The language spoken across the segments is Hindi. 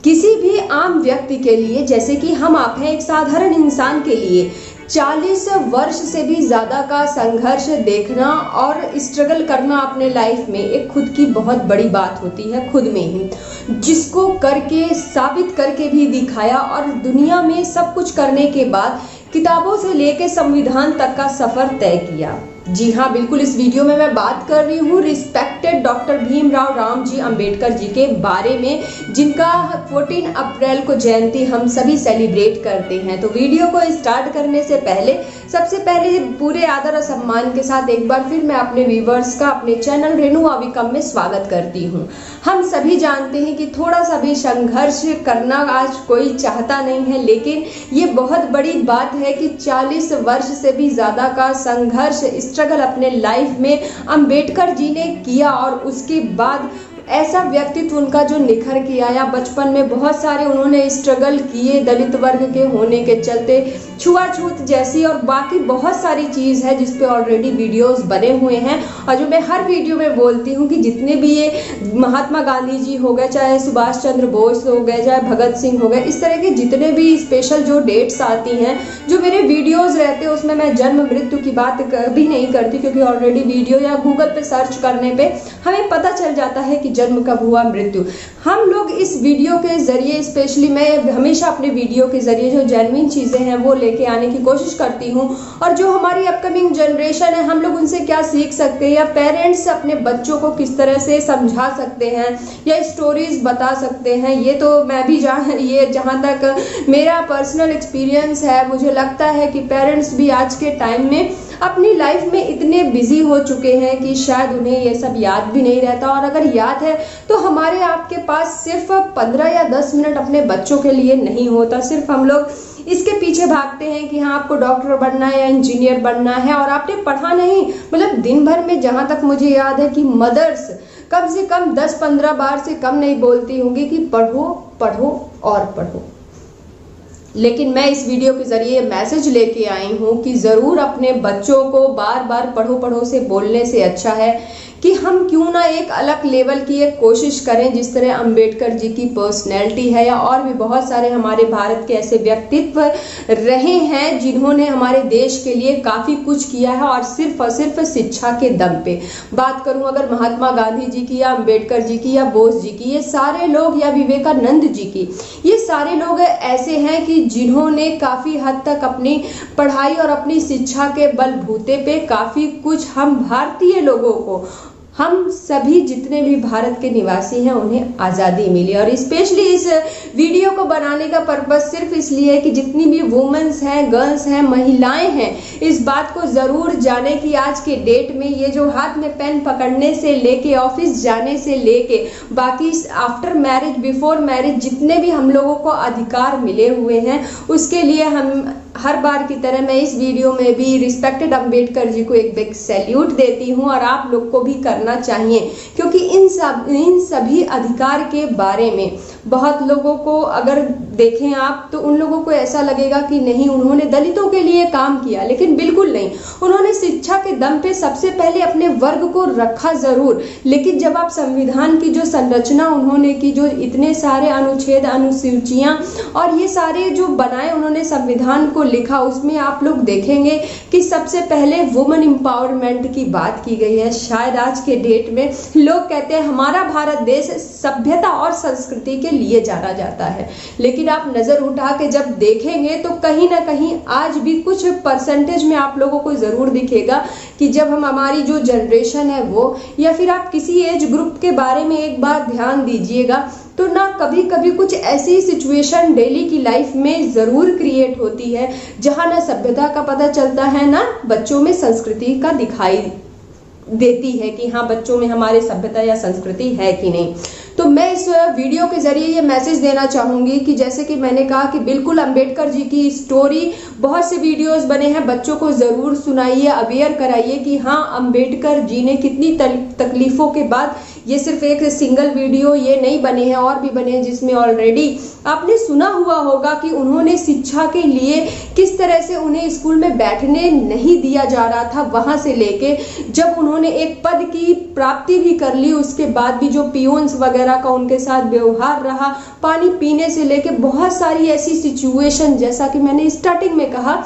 किसी भी आम व्यक्ति के लिए, जैसे कि हम आप हैं, एक साधारण इंसान के लिए 40 वर्ष से भी ज़्यादा का संघर्ष देखना और स्ट्रगल करना अपने लाइफ में एक खुद की बहुत बड़ी बात होती है, खुद में ही, जिसको करके साबित करके भी दिखाया और दुनिया में सब कुछ करने के बाद किताबों से लेकर संविधान तक का सफ़र तय किया। जी हाँ, बिल्कुल, इस वीडियो में मैं बात कर रही हूँ रिस्पेक्टेड डॉक्टर भीमराव रामजी अंबेडकर जी के बारे में, जिनका 14 अप्रैल को जयंती हम सभी सेलिब्रेट करते हैं। तो वीडियो को स्टार्ट करने से पहले सबसे पहले पूरे आदर और सम्मान के साथ एक बार फिर मैं अपने व्यूवर्स का अपने चैनल रेणु अविकम में स्वागत करती हूँ। हम सभी जानते हैं कि थोड़ा सा भी संघर्ष करना आज कोई चाहता नहीं है, लेकिन ये बहुत बड़ी बात है कि 40 वर्ष से भी ज़्यादा का संघर्ष स्ट्रगल अपने लाइफ में अंबेडकर जी ने किया और उसके बाद ऐसा व्यक्तित्व उनका जो निखर के आया। बचपन में बहुत सारे उन्होंने स्ट्रगल किए, दलित वर्ग के होने के चलते छुआछूत जैसी और बाकी बहुत सारी चीज़ है जिस पे ऑलरेडी वीडियोस बने हुए हैं और जो मैं हर वीडियो में बोलती हूँ कि जितने भी ये महात्मा गांधी जी हो गए, चाहे सुभाष चंद्र बोस हो गए, चाहे भगत सिंह हो गए, इस तरह के जितने भी स्पेशल जो डेट्स आती हैं, जो मेरे वीडियोज़ रहते हैं, उसमें मैं जन्म मृत्यु की बात कभी नहीं करती, क्योंकि ऑलरेडी वीडियो या गूगल पे सर्च करने पर हमें पता चल जाता है कि जन्म कब हुआ, मृत्यु। हम लोग इस वीडियो के जरिए, स्पेशली मैं हमेशा अपने वीडियो के जरिए जो जेन्युइन चीज़ें हैं वो लेके आने की कोशिश करती हूँ और जो हमारी अपकमिंग जनरेशन है, हम लोग उनसे क्या सीख सकते हैं या पेरेंट्स अपने बच्चों को किस तरह से समझा सकते हैं या स्टोरीज बता सकते हैं। ये तो मैं भी जहाँ तक मेरा पर्सनल एक्सपीरियंस है, मुझे लगता है कि पेरेंट्स भी आज के टाइम में अपनी लाइफ में इतने बिजी हो चुके हैं कि शायद उन्हें ये सब याद भी नहीं रहता, और अगर याद है तो हमारे आपके पास सिर्फ 15 या 10 मिनट अपने बच्चों के लिए नहीं होता। सिर्फ हम लोग इसके पीछे भागते हैं कि हाँ, आपको डॉक्टर बनना है या इंजीनियर बनना है, और आपने पढ़ा नहीं। मतलब दिन भर में जहाँ तक मुझे याद है कि मदर्स कम से कम 10-15 बार से कम नहीं बोलती होंगी कि पढ़ो पढ़ो और पढ़ो। लेकिन मैं इस वीडियो के ज़रिए मैसेज लेके आई हूँ कि ज़रूर अपने बच्चों को बार बार पढ़ो पढ़ो से बोलने से अच्छा है कि हम क्यों ना एक अलग लेवल की एक कोशिश करें, जिस तरह अंबेडकर जी की पर्सनैलिटी है या और भी बहुत सारे हमारे भारत के ऐसे व्यक्तित्व रहे हैं जिन्होंने हमारे देश के लिए काफ़ी कुछ किया है और सिर्फ शिक्षा के दम पे। बात करूं अगर महात्मा गांधी जी की या अंबेडकर जी की या बोस जी की, ये सारे लोग, या विवेकानंद जी की, ये सारे लोग ऐसे हैं कि जिन्होंने काफ़ी हद तक अपनी पढ़ाई और अपनी शिक्षा के बलबूते पे काफ़ी कुछ हम भारतीय लोगों को, हम सभी जितने भी भारत के निवासी हैं, उन्हें आज़ादी मिली। और स्पेशली इस वीडियो को बनाने का पर्पस सिर्फ इसलिए है कि जितनी भी वुमेन्स हैं, गर्ल्स हैं, महिलाएं हैं, इस बात को ज़रूर जाने कि आज के डेट में ये जो हाथ में पेन पकड़ने से लेके ऑफिस जाने से लेके बाकी आफ्टर मैरिज, बिफोर मैरिज जितने भी हम लोगों को अधिकार मिले हुए हैं, उसके लिए हम हर बार की तरह मैं इस वीडियो में भी रिस्पेक्टेड अंबेडकर जी को एक बिग सैल्यूट देती हूं और आप लोग को भी करना चाहिए, क्योंकि इन सभी अधिकार के बारे में बहुत लोगों को अगर देखें आप तो उन लोगों को ऐसा लगेगा कि नहीं, उन्होंने दलितों के लिए काम किया, लेकिन बिल्कुल नहीं। उन्होंने शिक्षा के दम पे सबसे पहले अपने वर्ग को रखा ज़रूर, लेकिन जब आप संविधान की जो संरचना उन्होंने की, जो इतने सारे अनुच्छेद, अनुसूचियाँ और ये सारे जो बनाए उन्होंने संविधान को लिखा, उसमें आप लोग देखेंगे कि सबसे पहले वुमेन एम्पावरमेंट की बात की गई है। शायद आज के डेट में लोग कहते हैं हमारा भारत देश सभ्यता और संस्कृति के लिए जाना जाता है, लेकिन आप नज़र उठा के जब देखेंगे तो कहीं ना कहीं आज भी कुछ परसेंटेज में आप लोगों को ज़रूर दिखेगा कि जब हम, हमारी जो जनरेशन है वो, या फिर आप किसी एज ग्रुप के बारे में एक बार ध्यान दीजिएगा तो ना कभी कभी कुछ ऐसी सिचुएशन डेली की लाइफ में ज़रूर क्रिएट होती है जहाँ ना सभ्यता का पता चलता है, ना बच्चों में संस्कृति का दिखाई देती है कि हाँ, बच्चों में हमारे सभ्यता या संस्कृति है कि नहीं। तो मैं इस वीडियो के ज़रिए ये मैसेज देना चाहूँगी कि जैसे कि मैंने कहा कि बिल्कुल अंबेडकर जी की स्टोरी, बहुत से वीडियोस बने हैं, बच्चों को ज़रूर सुनाइए, अवेयर कराइए कि हाँ, अंबेडकर जी ने कितनी तकलीफ़ों के बाद ये सिर्फ एक सिंगल वीडियो ये नहीं बने हैं, और भी बने हैं जिसमें ऑलरेडी आपने सुना हुआ होगा कि उन्होंने शिक्षा के लिए किस तरह से उन्हें स्कूल में बैठने नहीं दिया जा रहा था, वहां से लेके जब उन्होंने एक पद की प्राप्ति भी कर ली उसके बाद भी जो पियोन्स वगैरह का उनके साथ व्यवहार रहा, पानी पीने से लेके बहुत सारी ऐसी सिचुएशन, जैसा कि मैंने स्टार्टिंग में कहा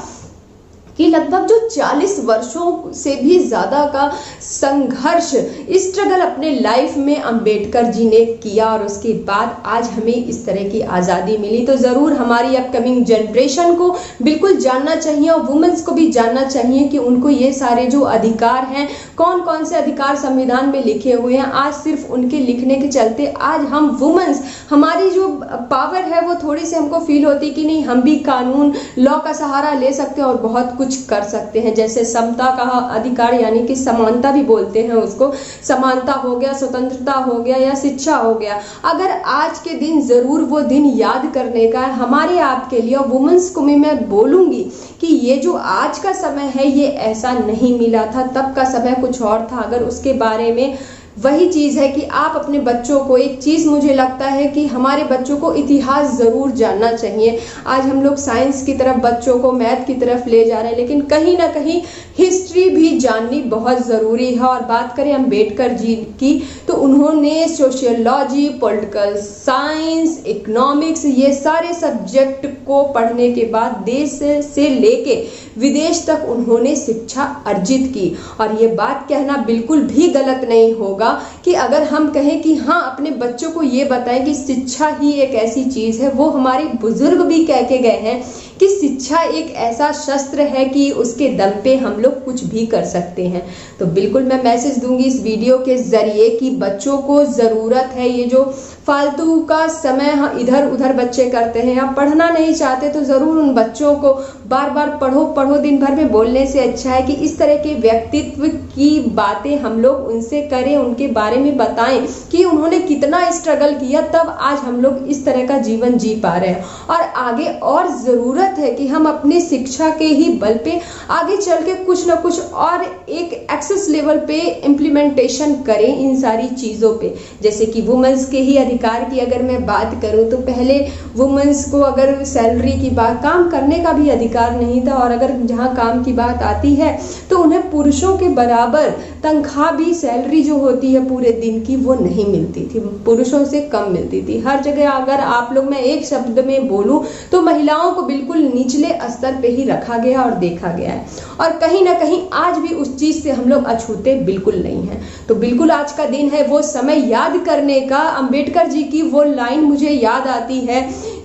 कि लगभग जो 40 वर्षों से भी ज़्यादा का संघर्ष, स्ट्रगल अपने लाइफ में अंबेडकर जी ने किया और उसके बाद आज हमें इस तरह की आज़ादी मिली। तो ज़रूर हमारी अपकमिंग जनरेशन को बिल्कुल जानना चाहिए और वुमेन्स को भी जानना चाहिए कि उनको ये सारे जो अधिकार हैं, कौन कौन से अधिकार संविधान में लिखे हुए हैं, आज सिर्फ उनके लिखने के चलते आज हम वुमेन्स, हमारी जो पावर है वो थोड़ी सी हमको फील होती कि नहीं, हम भी कानून लॉ का सहारा ले सकते हैं और बहुत कुछ कर सकते हैं। जैसे समता का अधिकार यानी कि समानता भी बोलते हैं उसको, समानता हो गया, स्वतंत्रता हो गया या शिक्षा हो गया। अगर आज के दिन जरूर वो दिन याद करने का है हमारे आपके लिए, और वुमेन्स को भी मैं बोलूंगी कि ये जो आज का समय है ये ऐसा नहीं मिला था, तब का समय कुछ और था। अगर उसके बारे में वही चीज़ है कि आप अपने बच्चों को, एक चीज़ मुझे लगता है कि हमारे बच्चों को इतिहास ज़रूर जानना चाहिए। आज हम लोग साइंस की तरफ बच्चों को, मैथ की तरफ ले जा रहे हैं, लेकिन कहीं ना कहीं हिस्ट्री भी जाननी बहुत ज़रूरी है। और बात करें अम्बेडकर जी की, तो उन्होंने सोशियोलॉजी, पॉलिटिकल साइंस, इकोनॉमिक्स, ये सारे सब्जेक्ट को पढ़ने के बाद देश से लेके विदेश तक उन्होंने शिक्षा अर्जित की। और ये बात कहना बिल्कुल भी गलत नहीं होगा कि अगर हम कहें कि हाँ, अपने बच्चों को ये बताएं कि शिक्षा ही एक ऐसी चीज़ है। वो हमारे बुजुर्ग भी कह के गए हैं कि शिक्षा एक ऐसा शस्त्र है कि उसके दम पे हम लोग कुछ भी कर सकते हैं। तो बिल्कुल मैं मैसेज दूंगी इस वीडियो के ज़रिए कि बच्चों को ज़रूरत है, ये जो फालतू का समय इधर उधर बच्चे करते हैं या पढ़ना नहीं चाहते, तो ज़रूर उन बच्चों को बार बार पढ़ो पढ़ो दिन भर में बोलने से अच्छा है कि इस तरह के व्यक्तित्व की बातें हम लोग उनसे करें, उनके बारे में बताएं कि उन्होंने कितना स्ट्रगल किया, तब आज हम लोग इस तरह का जीवन जी पा रहे हैं। और आगे और ज़रूरत है कि हम अपनी शिक्षा के ही बल पे आगे चल के कुछ ना कुछ और एक एक्सेस लेवल पे इम्प्लीमेंटेशन करें इन सारी चीज़ों पे। जैसे कि वुमेन्स के ही अधिकार की अगर मैं बात करूं, तो पहले वुमेन्स को अगर सैलरी की बात, काम करने का भी अधिकार नहीं था, और अगर जहां काम की बात आती है तो उन्हें पुरुषों के बराबर तनख्वाह भी, सैलरी जो होती है पूरे दिन की, वो नहीं मिलती थी, पुरुषों से कम मिलती थी। हर जगह अगर आप लोग, मैं एक शब्द में बोलूं तो महिलाओं को बिल्कुल निचले स्तर पे ही रखा गया और देखा गया है, और कहीं ना कहीं आज भी उस चीज से हम लोग अछूते बिल्कुल नहीं हैं। तो बिल्कुल आज का दिन है वो समय याद करने का। अंबेडकर जी की वो लाइन मुझे याद आती है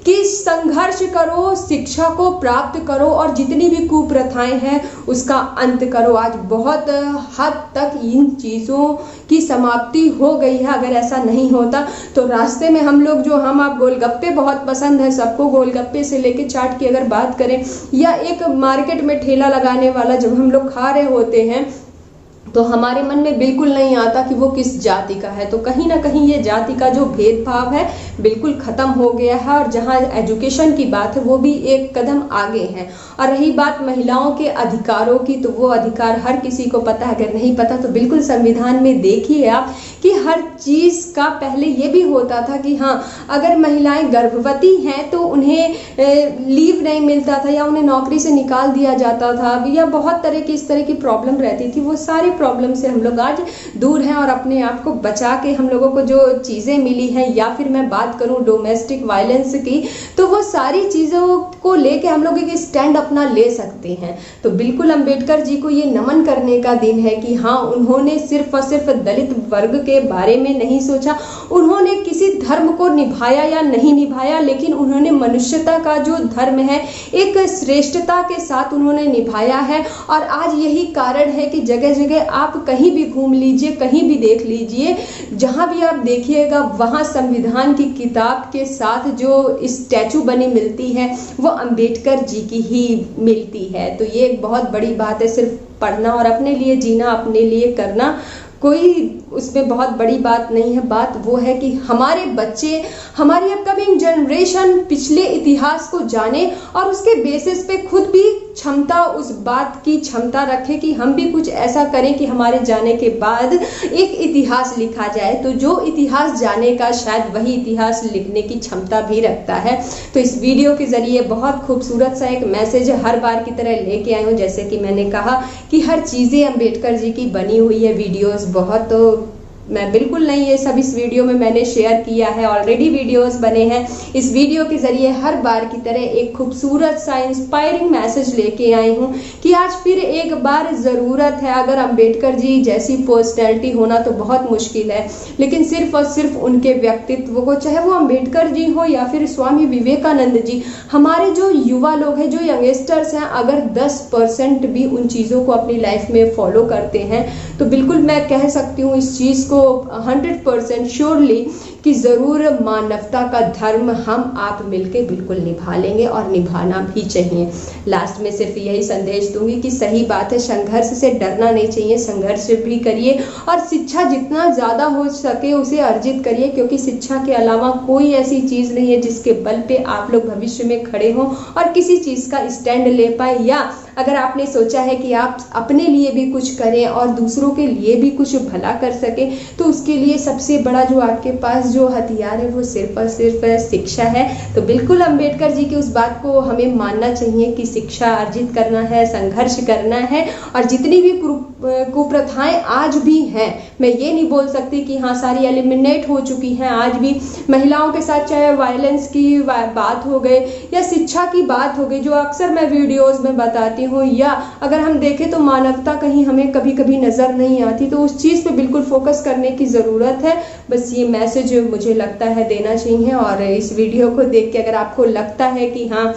कि संघर्ष करो, शिक्षा को प्राप्त करो और जितनी भी कुप्रथाएं हैं उसका अंत करो। आज बहुत हद तक इन चीज़ों की समाप्ति हो गई है। अगर ऐसा नहीं होता तो रास्ते में हम लोग जो, हम आप गोलगप्पे बहुत पसंद है सबको, गोलगप्पे से लेके चाट की अगर बात करें, या एक मार्केट में ठेला लगाने वाला जब हम लोग खा रहे होते हैं तो हमारे मन में बिल्कुल नहीं आता कि वो किस जाति का है। तो कहीं ना कहीं ये जाति का जो भेदभाव है बिल्कुल ख़त्म हो गया है, और जहाँ एजुकेशन की बात है वो भी एक कदम आगे है। और रही बात महिलाओं के अधिकारों की, तो वो अधिकार हर किसी को पता है। अगर नहीं पता तो बिल्कुल संविधान में देखिए आप कि हर चीज़ का पहले ये भी होता था कि हाँ, अगर महिलाएं गर्भवती हैं तो उन्हें लीव नहीं मिलता था, या उन्हें नौकरी से निकाल दिया जाता था, या बहुत तरह की इस तरह की प्रॉब्लम रहती थी। वो सारी प्रॉब्लम से हम लोग आज दूर हैं, और अपने आप को बचा के हम लोगों को जो चीज़ें मिली हैं, या फिर मैं बात करूं डोमेस्टिक वायलेंस की, तो वो सारी चीज़ों को लेके हम लोग एक स्टैंड अपना ले सकते हैं। तो बिल्कुल अंबेडकर जी को ये नमन करने का दिन है कि हाँ, उन्होंने सिर्फ और सिर्फ दलित वर्ग के बारे में नहीं सोचा, उन्होंने किसी धर्म को निभाया या नहीं निभाया, लेकिन उन्होंने मनुष्यता का जो धर्म है एक श्रेष्ठता के साथ उन्होंने निभाया है। और आज यही कारण है कि जगह जगह आप कहीं भी घूम लीजिए, कहीं भी देख लीजिए, जहां भी आप देखिएगा वहां संविधान की किताब के साथ जो स्टैचू बनी मिलती है वो अंबेडकर जी की ही मिलती है। तो ये एक बहुत बड़ी बात है। सिर्फ पढ़ना और अपने लिए जीना, अपने लिए करना कोई उसमें बहुत बड़ी बात नहीं है। बात वो है कि हमारे बच्चे, हमारी अपकमिंग जनरेशन पिछले इतिहास को जाने और उसके बेसिस पे खुद भी क्षमता, उस बात की क्षमता रखे कि हम भी कुछ ऐसा करें कि हमारे जाने के बाद एक इतिहास लिखा जाए। तो जो इतिहास जाने का शायद वही इतिहास लिखने की क्षमता भी रखता है। तो इस वीडियो के जरिए बहुत खूबसूरत सा एक मैसेज हर बार की तरह लेके आई हूँ। जैसे कि मैंने कहा कि हर चीज़ें अम्बेडकर जी की बनी हुई है, वीडियोस बहुत, तो मैं बिल्कुल नहीं, ये सब इस वीडियो में मैंने शेयर किया है, ऑलरेडी वीडियोस बने हैं। इस वीडियो के जरिए हर बार की तरह एक खूबसूरत सा इंस्पायरिंग मैसेज लेके आई हूँ कि आज फिर एक बार ज़रूरत है। अगर अम्बेडकर जी जैसी पर्सनैलिटी होना तो बहुत मुश्किल है, लेकिन सिर्फ और सिर्फ उनके व्यक्तित्व को, चाहे वो अम्बेडकर जी हो या फिर स्वामी विवेकानंद जी, हमारे जो युवा लोग हैं, जो यंगस्टर्स हैं, अगर 10% भी उन चीज़ों को अपनी लाइफ में फॉलो करते हैं तो बिल्कुल मैं कह सकती हूँ इस चीज़ को 100% श्योरली कि ज़रूर मानवता का धर्म हम आप मिलके बिल्कुल निभा लेंगे और निभाना भी चाहिए। लास्ट में सिर्फ यही संदेश दूंगी कि सही बात है, संघर्ष से डरना नहीं चाहिए, संघर्ष भी करिए और शिक्षा जितना ज़्यादा हो सके उसे अर्जित करिए, क्योंकि शिक्षा के अलावा कोई ऐसी चीज़ नहीं है जिसके बल पे आप लोग भविष्य में खड़े हों और किसी चीज़ का स्टैंड ले पाए। या अगर आपने सोचा है कि आप अपने लिए भी कुछ करें और दूसरों के लिए भी कुछ भला कर सके, तो उसके लिए सबसे बड़ा जो आपके पास जो हथियार है वो सिर्फ और सिर्फ शिक्षा है। तो बिल्कुल अम्बेडकर जी की उस बात को हमें मानना चाहिए कि शिक्षा अर्जित करना है, संघर्ष करना है। और जितनी भी कुप्रथाएं आज भी हैं, मैं ये नहीं बोल सकती कि हाँ सारी एलिमिनेट हो चुकी हैं। आज भी महिलाओं के साथ चाहे वायलेंस की बात हो गई या शिक्षा की बात हो गई, जो अक्सर मैं वीडियोस में बताती हूँ, या अगर हम देखें तो मानवता कहीं हमें कभी कभी नज़र नहीं आती, तो उस चीज़ पे बिल्कुल फोकस करने की ज़रूरत है। बस ये मैसेज मुझे लगता है देना चाहिए। और इस वीडियो को देख के अगर आपको लगता है कि हाँ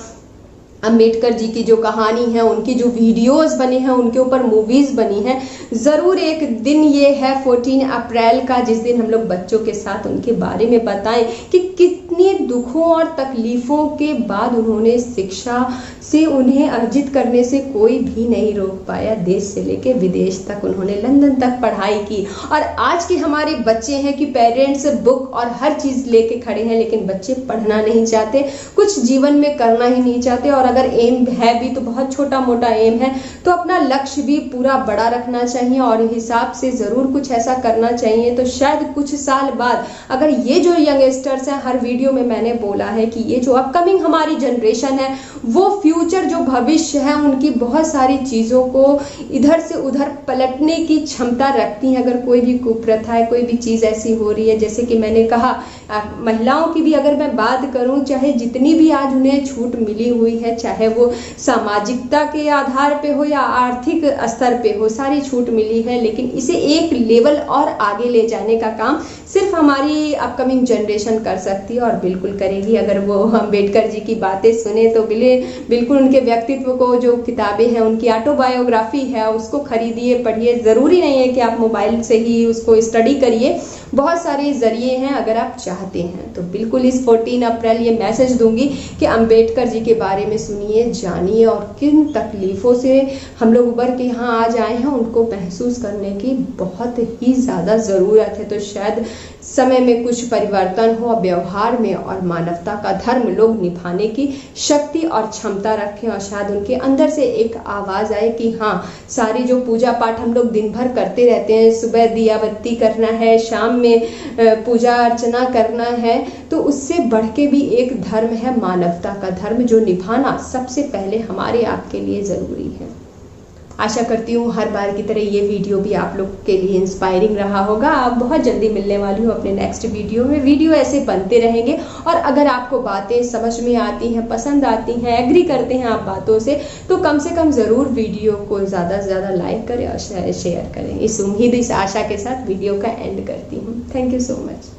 अम्बेडकर जी की जो कहानी है, उनकी जो वीडियोस बने हैं, उनके ऊपर मूवीज़ बनी हैं, ज़रूर एक दिन ये है 14 अप्रैल का, जिस दिन हम लोग बच्चों के साथ उनके बारे में बताएं कि कितने दुखों और तकलीफ़ों के बाद उन्होंने शिक्षा से उन्हें अर्जित करने से कोई भी नहीं रोक पाया। देश से लेके विदेश तक उन्होंने लंदन तक पढ़ाई की। और आज के हमारे बच्चे हैं कि पेरेंट्स बुक और हर चीज़ लेके खड़े हैं, लेकिन बच्चे पढ़ना नहीं चाहते, कुछ जीवन में करना ही नहीं चाहते। और अगर एम है भी तो बहुत छोटा मोटा एम है, तो अपना लक्ष्य भी पूरा बड़ा रखना चाहिए और हिसाब से ज़रूर कुछ ऐसा करना चाहिए। तो शायद कुछ साल बाद अगर ये जो यंगस्टर्स हैं, हर वीडियो में मैंने बोला है कि ये जो अपकमिंग हमारी जनरेशन है, वो फ्यूचर जो भविष्य है, उनकी बहुत सारी चीज़ों को इधर से उधर पलटने की क्षमता रखती हैं। अगर कोई भी कुप्रथा है, कोई भी चीज़ ऐसी हो रही है, जैसे कि मैंने कहा महिलाओं की भी अगर मैं बात करूं, चाहे जितनी भी आज उन्हें छूट मिली हुई है, चाहे वो सामाजिकता के आधार पे हो या आर्थिक स्तर पे हो, सारी छूट मिली है, लेकिन इसे एक लेवल और आगे ले जाने का काम सिर्फ हमारी अपकमिंग जनरेशन कर सकती है और बिल्कुल करेगी। अगर वो अम्बेडकर जी की बातें सुने तो बिल्कुल उनके व्यक्तित्व को, जो किताबें हैं, उनकी ऑटोबायोग्राफी है, उसको खरीदिए, पढ़िए। ज़रूरी नहीं है कि आप मोबाइल से ही उसको स्टडी करिए, बहुत सारे ज़रिए हैं अगर आप चाहते हैं। तो बिल्कुल इस 14 अप्रैल ये मैसेज दूंगी कि अम्बेडकर जी के बारे में सुनिए, जानिए और किन तकलीफ़ों से हम लोग उभर के यहाँ आज आए हैं, उनको महसूस करने की बहुत ही ज़्यादा ज़रूरत है। तो शायद समय में कुछ परिवर्तन हो, व्यवहार में और मानवता का धर्म लोग निभाने की शक्ति और क्षमता रखें और शायद उनके अंदर से एक आवाज़ आए कि हाँ, सारी जो पूजा पाठ हम लोग दिन भर करते रहते हैं, सुबह दिया बत्ती करना है, शाम में पूजा अर्चना करना है, तो उससे बढ़ के भी एक धर्म है, मानवता का धर्म, जो निभाना सबसे पहले हमारे आपके लिए ज़रूरी है। आशा करती हूँ हर बार की तरह ये वीडियो भी आप लोग के लिए इंस्पायरिंग रहा होगा। आप बहुत जल्दी मिलने वाली हूँ अपने नेक्स्ट वीडियो में। वीडियो ऐसे बनते रहेंगे और अगर आपको बातें समझ में आती हैं, पसंद आती हैं, एग्री करते हैं आप बातों से, तो कम से कम ज़रूर वीडियो को ज़्यादा से ज़्यादा लाइक करें और शेयर करें। इस उम्मीद, इस आशा के साथ वीडियो का एंड करती हूँ। Thank you so much.